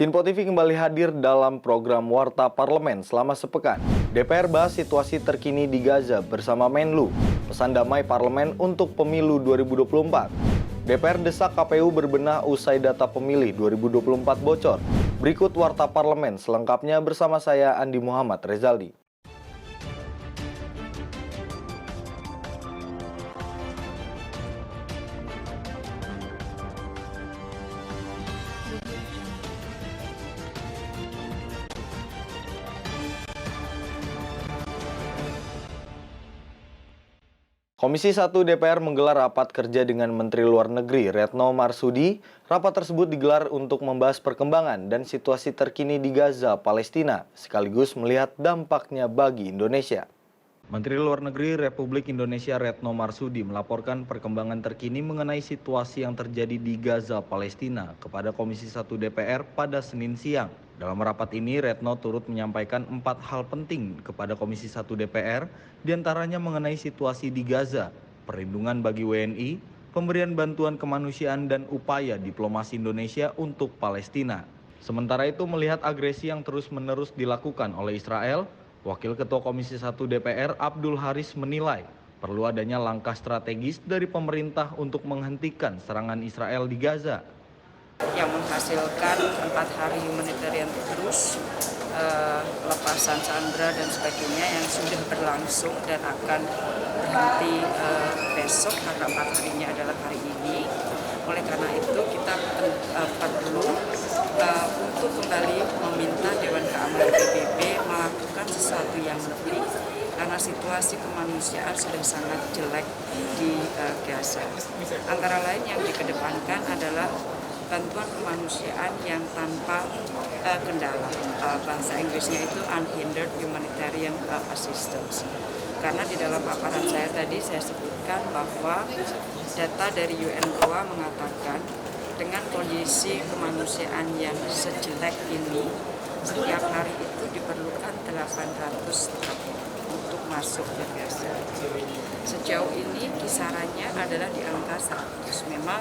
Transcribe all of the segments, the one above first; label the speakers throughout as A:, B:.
A: Sinpo TV kembali hadir dalam program Warta Parlemen selama sepekan. DPR bahas situasi terkini di Gaza bersama Menlu. Pesan damai parlemen untuk pemilu 2024. DPR desak KPU berbenah usai data pemilih 2024 bocor. Berikut Warta Parlemen selengkapnya bersama saya Andi Muhammad Rezaldi. Komisi 1 DPR menggelar rapat kerja dengan Menteri Luar Negeri Retno Marsudi. Rapat tersebut digelar untuk membahas perkembangan dan situasi terkini di Gaza, Palestina, sekaligus melihat dampaknya bagi Indonesia. Menteri Luar Negeri Republik Indonesia Retno Marsudi melaporkan perkembangan terkini mengenai situasi yang terjadi di Gaza, Palestina kepada Komisi 1 DPR pada Senin siang. Dalam rapat ini, Retno turut menyampaikan 4 hal penting kepada Komisi 1 DPR, diantaranya mengenai situasi di Gaza, perlindungan bagi WNI, pemberian bantuan kemanusiaan dan upaya diplomasi Indonesia untuk Palestina. Sementara itu, melihat agresi yang terus-menerus dilakukan oleh Israel, Wakil Ketua Komisi 1 DPR Abdul Haris menilai perlu adanya langkah strategis dari pemerintah untuk menghentikan serangan Israel di Gaza.
B: Yang menghasilkan 4 hari humanitarian terus, lepasan sandera dan sebagainya yang sudah berlangsung dan akan berhenti besok karena 4 harinya adalah hari ini. Oleh karena itu kita perlu untuk kembali meminta Dewan Keamanan PBB melakukan sesuatu yang lebih karena situasi kemanusiaan sudah sangat jelek di Gaza. Antara lain yang dikedepankan adalah bantuan kemanusiaan yang tanpa kendala. Bahasa Inggrisnya itu unhindered humanitarian assistance. Karena di dalam paparan saya tadi saya sebutkan bahwa data dari UNRWA mengatakan dengan kondisi kemanusiaan yang sejelek ini, setiap hari itu diperlukan 800 untuk masuk ke Gaza. Sejauh ini kisarannya adalah di angka 100. Memang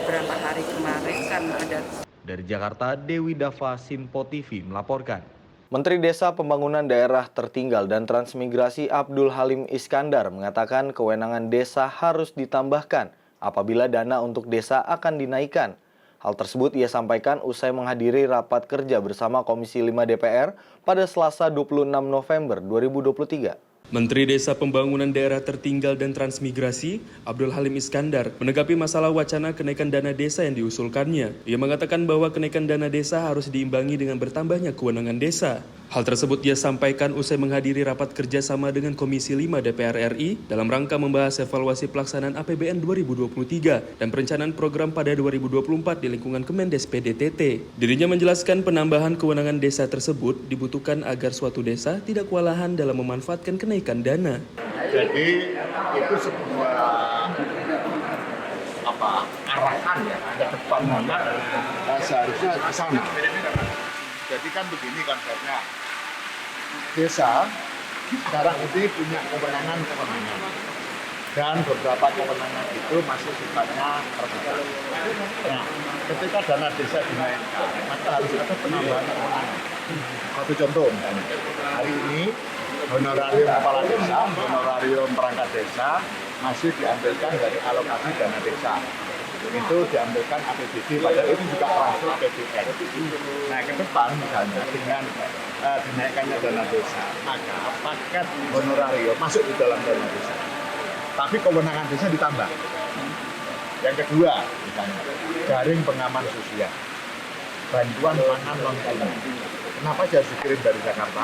B: beberapa hari kemarin karena ada.
A: Dari Jakarta, Dewi Dava, Sinpo TV melaporkan. Menteri Desa Pembangunan Daerah Tertinggal dan Transmigrasi Abdul Halim Iskandar mengatakan kewenangan desa harus ditambahkan apabila dana untuk desa akan dinaikkan. Hal tersebut ia sampaikan usai menghadiri rapat kerja bersama Komisi 5 DPR pada Selasa 26 November 2023.
C: Menteri Desa Pembangunan Daerah Tertinggal dan Transmigrasi, Abdul Halim Iskandar, menanggapi masalah wacana kenaikan dana desa yang diusulkannya. Ia mengatakan bahwa kenaikan dana desa harus diimbangi dengan bertambahnya kewenangan desa. Hal tersebut ia sampaikan usai menghadiri rapat kerjasama dengan Komisi 5 DPR RI dalam rangka membahas evaluasi pelaksanaan APBN 2023 dan perencanaan program pada 2024 di lingkungan Kemendes PDTT. Dirinya menjelaskan penambahan kewenangan desa tersebut dibutuhkan agar suatu desa tidak kewalahan dalam memanfaatkan kenaikan dana.
D: Jadi itu sebuah arahan ya ke depan seharusnya ke sana. Jadi kan begini konsepnya, desa sekarang ini punya kewenangan dan beberapa kewenangan itu masih sifatnya terbatas. Nah, ketika dana desa dinaikkan, maka harus ada penambahan kewenangan. Satu contoh misalnya, hari ini honorarium kepala desa, honorarium perangkat desa masih diambilkan dari alokasi dana desa. Itu diambilkan APBD, padahal itu juga transfer APBN. Nah, ke depan misalnya dengan dinaikannya dana desa, maka paket honorarium masuk di dalam dana desa. Tapi kewenangan desa ditambah. Yang kedua, misalnya jaring pengaman sosial, bantuan pangan non-tunai. Kenapa harus dikirim dari Jakarta?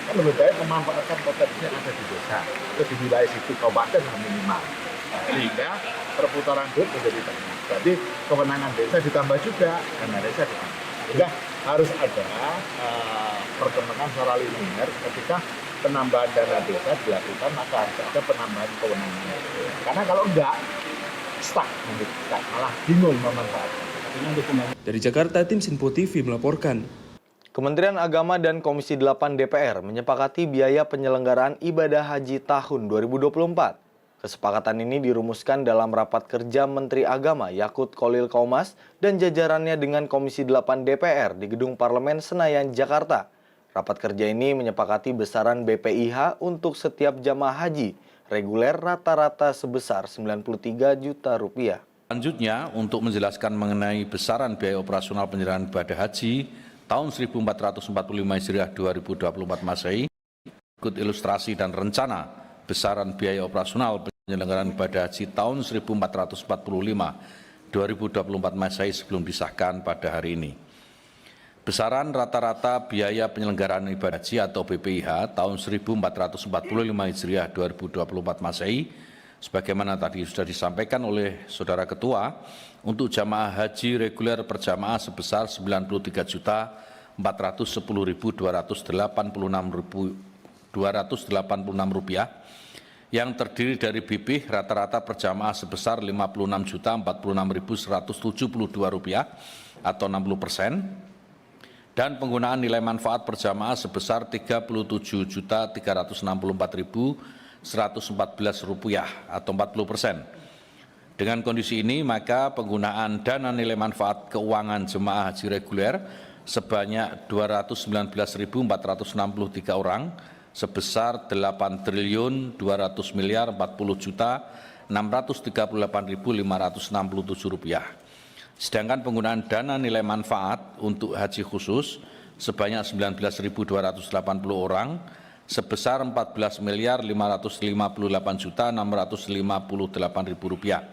D: Kan lebih baik memanfaatkan potensi yang ada di desa, itu di wilayah situ kabupaten minimal. Sehingga perputaran duit menjadi banyak. Jadi kewenangan desa ditambah juga, dana desa ditambah. Sehingga harus ada perkembangan secara linear ketika penambahan dana desa dilakukan, maka harus ada penambahan kewenangan. Karena kalau enggak, stuck, malah bingung memanfaatkan.
C: Dari Jakarta, tim Sinpo TV melaporkan.
A: Kementerian Agama dan Komisi 8 DPR menyepakati biaya penyelenggaraan ibadah haji tahun 2024. Kesepakatan ini dirumuskan dalam rapat kerja Menteri Agama Yakut Kholil Qomas dan jajarannya dengan Komisi 8 DPR di Gedung Parlemen Senayan, Jakarta. Rapat kerja ini menyepakati besaran BPIH untuk setiap jamaah haji reguler rata-rata sebesar Rp93 juta.
E: Selanjutnya, untuk menjelaskan mengenai besaran biaya operasional penyelenggaraan ibadah haji tahun 1445 Hijriah 2024 Masehi, ikut ilustrasi dan rencana besaran biaya operasional penyelenggaraan ibadah haji tahun 1445 2024 Masehi sebelum disahkan pada hari ini. Besaran rata-rata biaya penyelenggaraan ibadah haji atau BPIH tahun 1445 Hijriah 2024 Masehi sebagaimana tadi sudah disampaikan oleh Saudara Ketua, untuk jamaah haji reguler per jamaah sebesar Rp93.410.286 yang terdiri dari BPIH rata-rata per jamaah sebesar Rp56.046.172 atau 60%, dan penggunaan nilai manfaat per jamaah sebesar Rp37.364.114 atau 40%. Dengan kondisi ini, maka penggunaan dana nilai manfaat keuangan jemaah haji reguler sebanyak 219.463 orang sebesar Rp8.240.638.567. Sedangkan penggunaan dana nilai manfaat untuk haji khusus sebanyak 19.280 orang sebesar Rp14.558.658.000,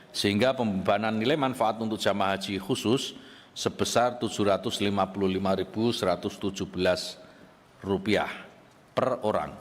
E: sehingga pembebanan nilai manfaat untuk jamaah haji khusus sebesar Rp755.117 per orang.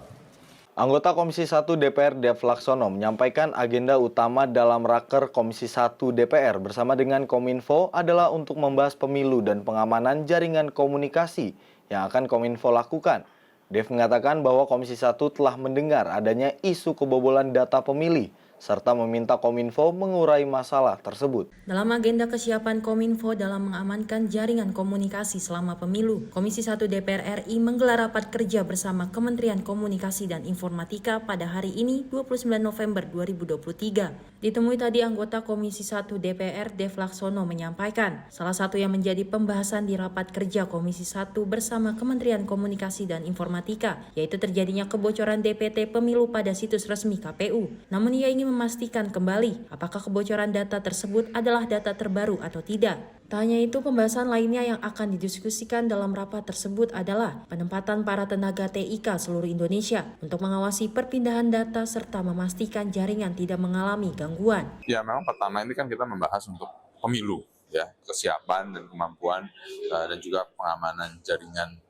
A: Anggota Komisi 1 DPR Dev Laksono menyampaikan agenda utama dalam Raker Komisi 1 DPR bersama dengan Kominfo adalah untuk membahas pemilu dan pengamanan jaringan komunikasi yang akan Kominfo lakukan. Dev mengatakan bahwa Komisi 1 telah mendengar adanya isu kebobolan data pemilih serta meminta Kominfo mengurai masalah tersebut.
F: Dalam agenda kesiapan Kominfo dalam mengamankan jaringan komunikasi selama pemilu, Komisi 1 DPR RI menggelar rapat kerja bersama Kementerian Komunikasi dan Informatika pada hari ini 29 November 2023. Ditemui tadi anggota Komisi 1 DPR Dev Laksono menyampaikan, salah satu yang menjadi pembahasan di rapat kerja Komisi 1 bersama Kementerian Komunikasi dan Informatika, yaitu terjadinya kebocoran DPT pemilu pada situs resmi KPU. Namun ia ingin memastikan kembali apakah kebocoran data tersebut adalah data terbaru atau tidak. Tak hanya itu, pembahasan lainnya yang akan didiskusikan dalam rapat tersebut adalah penempatan para tenaga TIK seluruh Indonesia untuk mengawasi perpindahan data serta memastikan jaringan tidak mengalami gangguan.
G: Ya, memang pertama ini kan kita membahas untuk pemilu, ya, kesiapan dan kemampuan dan juga pengamanan jaringan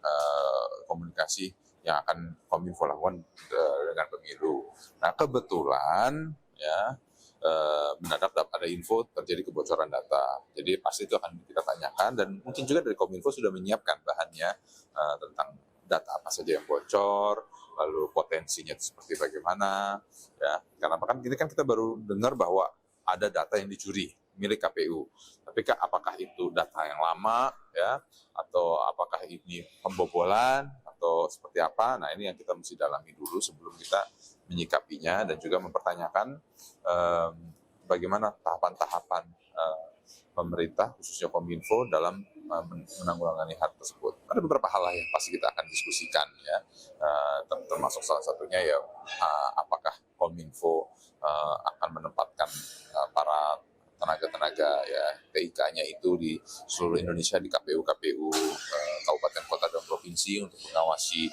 G: komunikasi yang akan Kominfo lakukan dengan pemilu. Nah, kebetulan ya mendadak ada info terjadi kebocoran data. Jadi pasti itu akan kita tanyakan dan mungkin juga dari Kominfo sudah menyiapkan bahannya tentang data apa saja yang bocor, lalu potensinya seperti bagaimana, ya. Karena kan ini kan kita baru dengar bahwa ada data yang dicuri milik KPU. Tapi apakah itu data yang lama, ya, atau apakah ini pembobolan atau seperti apa? Nah, ini yang kita mesti dalami dulu sebelum kita menyikapinya dan juga mempertanyakan bagaimana tahapan-tahapan pemerintah khususnya Kominfo dalam menanggulangi hal tersebut. Ada beberapa hal yang pasti kita akan diskusikan, ya, termasuk salah satunya ya apakah Kominfo akan menempatkan para tenaga-tenaga ya TIK-nya itu di seluruh Indonesia di KPU-KPU kabupaten, kota, dan provinsi untuk mengawasi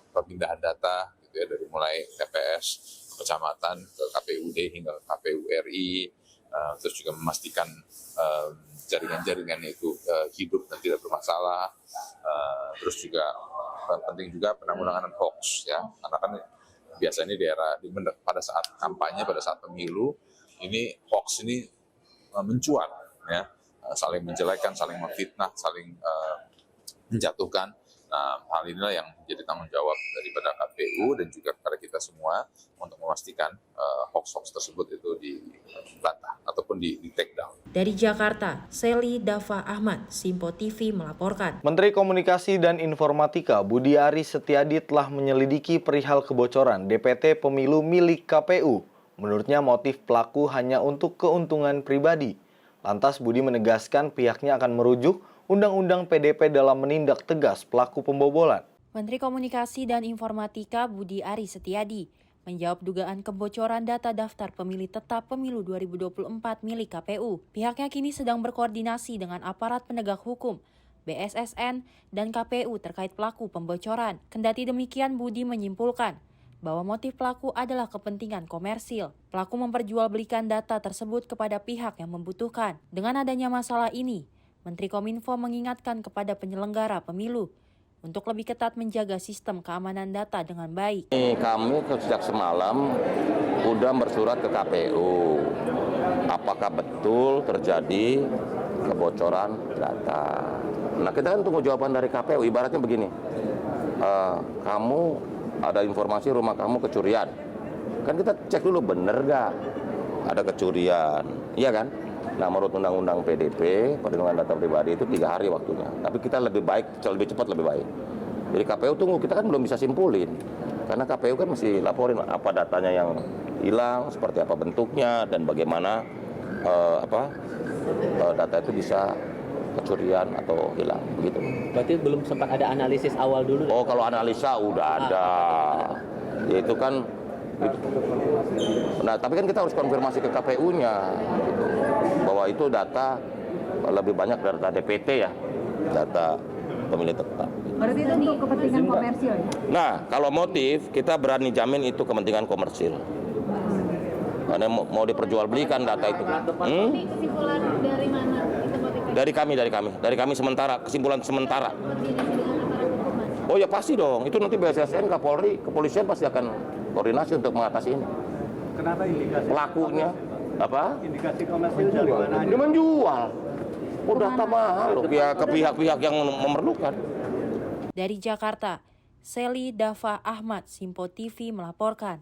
G: perpindahan data gitu ya, dari mulai TPS kecamatan ke KPUD hingga KPU RI, terus juga memastikan jaringan-jaringannya itu hidup dan tidak bermasalah, terus juga penting juga penanggulangan hoax, ya, karena kan biasanya pada saat kampanye, pada saat pemilu ini hoax ini mencuat, ya, saling menjelekan, saling memfitnah, saling menjatuhkan. Nah, hal inilah yang menjadi tanggung jawab daripada KPU dan juga kepada kita semua untuk memastikan hoax-hoax tersebut itu dibantah ataupun di take down.
F: Dari Jakarta, Seli Dafa Ahmad, Simpo TV melaporkan.
A: Menteri Komunikasi dan Informatika Budi Aris Setiadi telah menyelidiki perihal kebocoran DPT pemilu milik KPU. Menurutnya motif pelaku hanya untuk keuntungan pribadi. Lantas Budi menegaskan pihaknya akan merujuk Undang-Undang PDP dalam menindak tegas pelaku pembobolan.
F: Menteri Komunikasi dan Informatika Budi Aris Setiadi menjawab dugaan kebocoran data daftar pemilih tetap pemilu 2024 milik KPU. Pihaknya kini sedang berkoordinasi dengan aparat penegak hukum, BSSN, dan KPU terkait pelaku pembocoran. Kendati demikian, Budi menyimpulkan bahwa motif pelaku adalah kepentingan komersil. Pelaku memperjualbelikan data tersebut kepada pihak yang membutuhkan. Dengan adanya masalah ini, Menteri Kominfo mengingatkan kepada penyelenggara pemilu untuk lebih ketat menjaga sistem keamanan data dengan baik.
H: Kami sejak semalam sudah bersurat ke KPU. Apakah betul terjadi kebocoran data? Nah, kita kan tunggu jawaban dari KPU. Ibaratnya begini, kamu ada informasi rumah kamu kecurian. Kan kita cek dulu bener nggak ada kecurian, iya kan? Nah, menurut Undang-Undang PDP, perlindungan data pribadi itu 3 hari waktunya. Tapi kita lebih cepat lebih baik. Jadi KPU tunggu, kita kan belum bisa simpulin. Karena KPU kan masih laporin apa datanya yang hilang, seperti apa bentuknya, dan bagaimana data itu bisa kecurian atau hilang, gitu.
I: Berarti belum sempat ada analisis awal dulu?
H: Oh, kalau analisa udah ada. Ya itu kan gitu. Nah, tapi kan kita harus konfirmasi ke KPU-nya gitu, bahwa itu data lebih banyak data DPT ya, data pemilih tetap.
J: Berarti itu untuk kepentingan komersil ya?
H: Nah, kalau motif kita berani jamin itu kepentingan komersil. Karena mau diperjualbelikan data itu.
J: Kesimpulan dari mana?
H: Dari kami sementara, kesimpulan sementara. Oh ya pasti dong, itu nanti BSSN, Kapolri, kepolisian pasti akan koordinasi untuk mengatasi ini.
K: Kenapa indikasi?
H: Pelakunya apa?
K: Indikasi komersil dari mana?
H: Dia menjual. Oh, data mahal loh, ke pihak-pihak yang memerlukan.
F: Dari Jakarta, Seli Dafa Ahmad, Simpo TV melaporkan.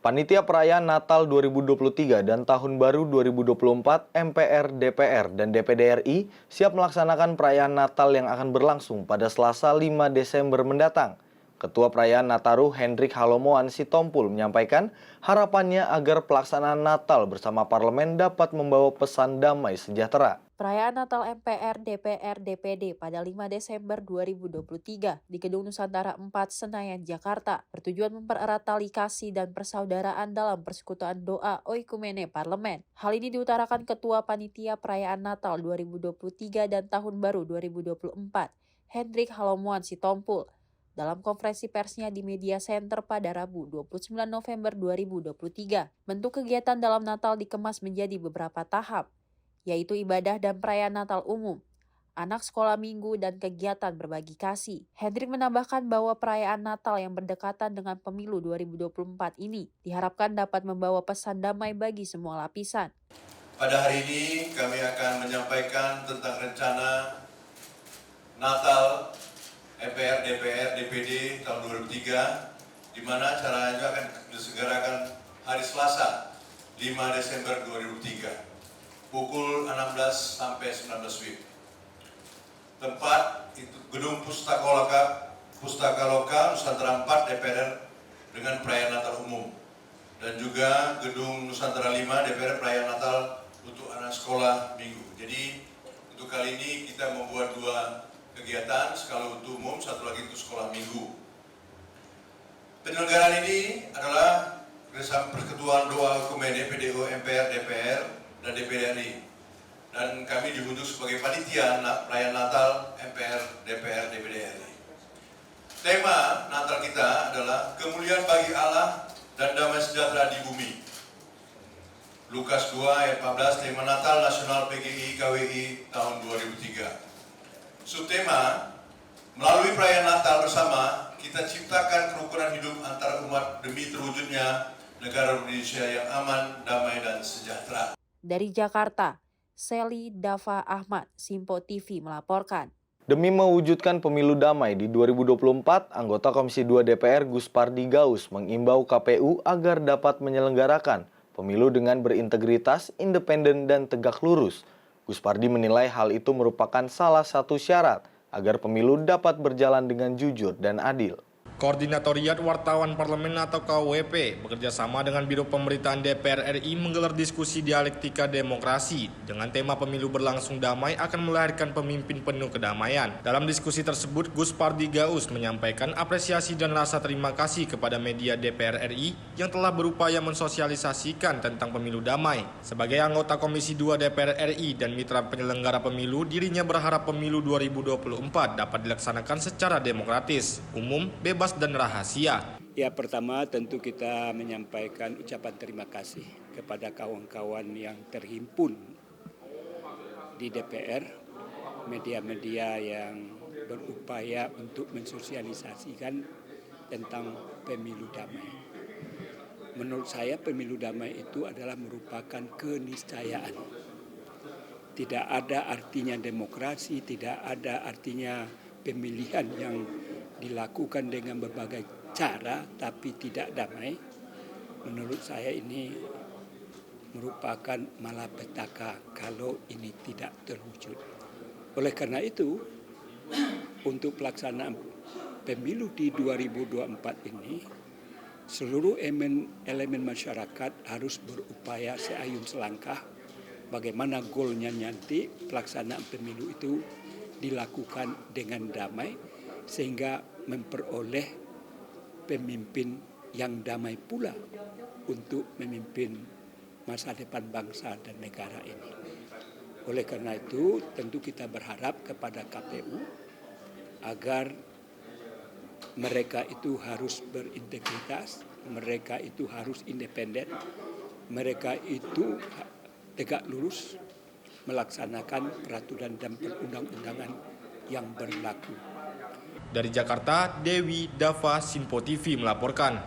A: Panitia Perayaan Natal 2023 dan Tahun Baru 2024 MPR, DPR, dan DPD RI siap melaksanakan perayaan Natal yang akan berlangsung pada Selasa 5 Desember mendatang. Ketua Perayaan Nataru Hendrik Halomoan Sitompul menyampaikan harapannya agar pelaksanaan Natal bersama parlemen dapat membawa pesan damai sejahtera.
F: Perayaan Natal MPR, DPR, DPD pada 5 Desember 2023 di Gedung Nusantara 4 Senayan, Jakarta bertujuan mempererat tali kasih dan persaudaraan dalam persekutuan doa Oikumene Parlemen. Hal ini diutarakan Ketua Panitia Perayaan Natal 2023 dan Tahun Baru 2024, Hendrik Halomoan Sitompul, dalam konferensi persnya di Media Center pada Rabu 29 November 2023. Bentuk kegiatan dalam Natal dikemas menjadi beberapa tahap, yaitu ibadah dan perayaan Natal umum, anak sekolah minggu, dan kegiatan berbagi kasih. Hendrik menambahkan bahwa perayaan Natal yang berdekatan dengan pemilu 2024 ini diharapkan dapat membawa pesan damai bagi semua lapisan.
L: Pada hari ini kami akan menyampaikan tentang rencana Natal MPR, DPR, DPD tahun 2003, di mana acaranya akan disegerakan hari Selasa 5 Desember 2003. Pukul 16 sampai 19 WIB. Tempat itu Gedung Pustaka Lokal Nusantara 4 DPR dengan perayaan Natal umum, dan juga Gedung Nusantara 5 DPR perayaan Natal untuk anak sekolah minggu. Jadi untuk kali ini kita membuat 2 kegiatan, sekali untuk umum, satu lagi untuk sekolah minggu. Penyelenggaraan ini adalah Persekutuan Doa Oikumene PDO MPR, DPR, dan DPD RI, dan kami diunjuk sebagai panitia perayaan Natal MPR, DPR, DPD RI. Tema Natal kita adalah kemuliaan bagi Allah dan damai sejahtera di bumi. Lukas 2 ayat 14, tema Natal Nasional PGI KWI tahun 2003. Subtema, melalui perayaan Natal bersama, kita ciptakan kerukunan hidup antara umat demi terwujudnya negara Indonesia yang aman, damai, dan sejahtera.
F: Dari Jakarta, Seli Dafa Ahmad, Simpo TV melaporkan.
A: Demi mewujudkan pemilu damai di 2024, anggota Komisi 2 DPR Gus Pardi Gaus mengimbau KPU agar dapat menyelenggarakan pemilu dengan berintegritas, independen, dan tegak lurus. Gus Pardi menilai hal itu merupakan salah satu syarat agar pemilu dapat berjalan dengan jujur dan adil.
M: Koordinatoriat Wartawan Parlemen atau KWP bekerjasama dengan Biro Pemberitaan DPR RI menggelar diskusi dialektika demokrasi dengan tema pemilu berlangsung damai akan melahirkan pemimpin penuh kedamaian. Dalam diskusi tersebut, Gus Pardi Gaus menyampaikan apresiasi dan rasa terima kasih kepada media DPR RI yang telah berupaya mensosialisasikan tentang pemilu damai. Sebagai anggota Komisi 2 DPR RI dan mitra penyelenggara pemilu, dirinya berharap pemilu 2024 dapat dilaksanakan secara demokratis, umum, bebas dan rahasia.
N: Ya, pertama tentu kita menyampaikan ucapan terima kasih kepada kawan-kawan yang terhimpun di DPR, media-media yang berupaya untuk mensosialisasikan tentang pemilu damai. Menurut saya pemilu damai itu adalah merupakan keniscayaan. Tidak ada artinya demokrasi, tidak ada artinya pemilihan yang dilakukan dengan berbagai cara tapi tidak damai. Menurut saya ini merupakan malapetaka kalau ini tidak terwujud. Oleh karena itu, untuk pelaksanaan pemilu di 2024 ini, seluruh elemen masyarakat harus berupaya seayun selangkah bagaimana goalnya nanti pelaksanaan pemilu itu dilakukan dengan damai sehingga memperoleh pemimpin yang damai pula untuk memimpin masa depan bangsa dan negara ini. Oleh karena itu, tentu kita berharap kepada KPU agar mereka itu harus berintegritas, mereka itu harus independen, mereka itu tegak lurus melaksanakan peraturan dan perundang-undangan yang berlaku.
M: Dari Jakarta, Dewi Dava, Sinpo TV melaporkan.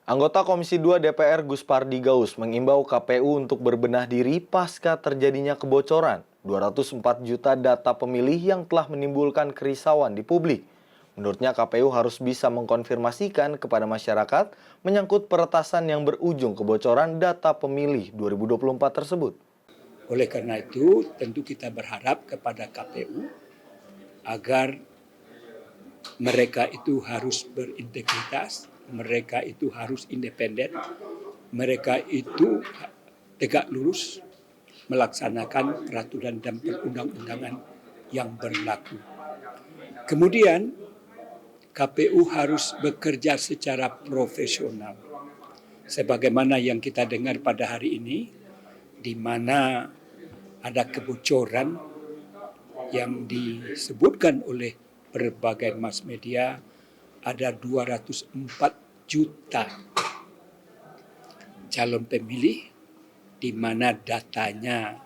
A: Anggota Komisi 2 DPR Gus Pardi Gaus mengimbau KPU untuk berbenah diri pasca terjadinya kebocoran 204 juta data pemilih yang telah menimbulkan kerisauan di publik. Menurutnya KPU harus bisa mengkonfirmasikan kepada masyarakat menyangkut peretasan yang berujung kebocoran data pemilih 2024 tersebut.
N: Oleh karena itu, tentu kita berharap kepada KPU agar mereka itu harus berintegritas, mereka itu harus independen, mereka itu tegak lurus melaksanakan peraturan dan perundang-undangan yang berlaku. Kemudian KPU harus bekerja secara profesional. Sebagaimana yang kita dengar pada hari ini, di mana ada kebocoran yang disebutkan oleh berbagai mass media, ada 204 juta calon pemilih di mana datanya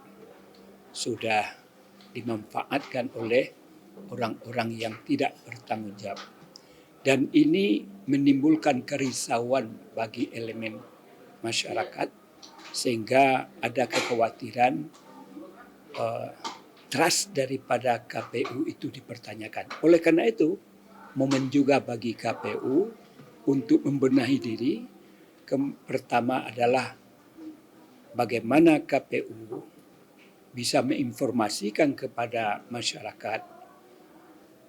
N: sudah dimanfaatkan oleh orang-orang yang tidak bertanggung jawab. Dan ini menimbulkan kerisauan bagi elemen masyarakat sehingga ada kekhawatiran trust daripada KPU itu dipertanyakan. Oleh karena itu, momen juga bagi KPU untuk membenahi diri. Pertama adalah bagaimana KPU bisa menginformasikan kepada masyarakat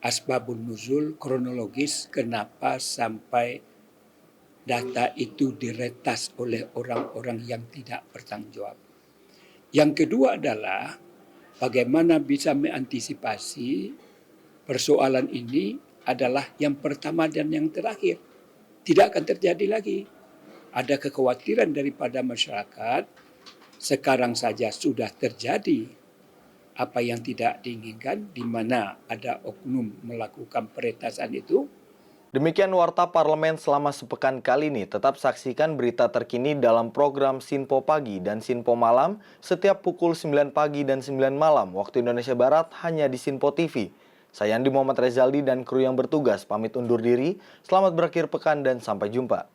N: asbabun nuzul, kronologis kenapa sampai data itu diretas oleh orang-orang yang tidak bertanggung jawab. Yang kedua adalah bagaimana bisa mengantisipasi persoalan ini adalah yang pertama dan yang terakhir. Tidak akan terjadi lagi. Ada kekhawatiran daripada masyarakat, sekarang saja sudah terjadi apa yang tidak diinginkan, di mana ada oknum melakukan peretasan itu.
A: Demikian Warta Parlemen selama sepekan kali ini. Tetap saksikan berita terkini dalam program Sinpo Pagi dan Sinpo Malam setiap pukul 9 pagi dan 9 malam waktu Indonesia Barat hanya di Sinpo TV. Saya Andi Muhammad Rezaldi dan kru yang bertugas pamit undur diri. Selamat berakhir pekan dan sampai jumpa.